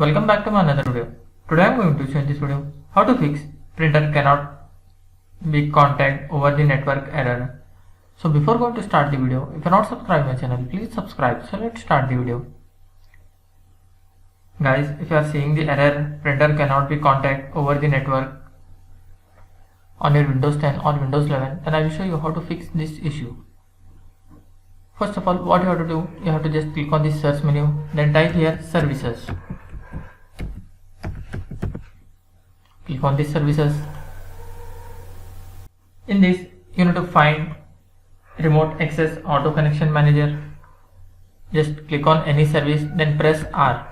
Welcome back to my another video. Today I am going to show in this video how to fix printer cannot be contacted over the network error. So before going to start the video, if you are not subscribed my channel, please subscribe. So let's start the video. Guys, if you are seeing the error printer cannot be contacted over the network on your Windows 10 or Windows 11, then I will show you how to fix this issue. First of all, what you have to do, you have to just click on the search menu, then type here services. Click on this services. In this, you need to find remote access auto connection manager. Just click on any service, then press R.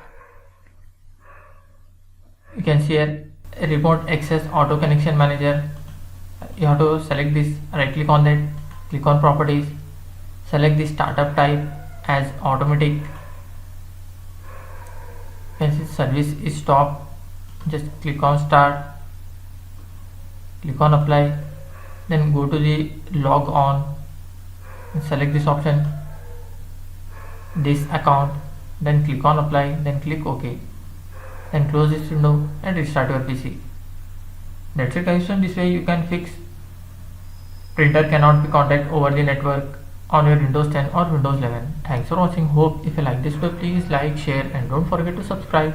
You can see here remote access auto connection manager. You have to select this, right click on that, click on properties, select the startup type as automatic. You can see service is stopped. Just click on start, click on apply, then go to the log on and select this option, this account, then click on apply, then click OK, then close this window and restart your PC. That's it guys. So this way you can fix printer cannot be contacted over the network on your Windows 10 or Windows 11. Thanks for watching. Hope if you like this video, please like, share and don't forget to subscribe.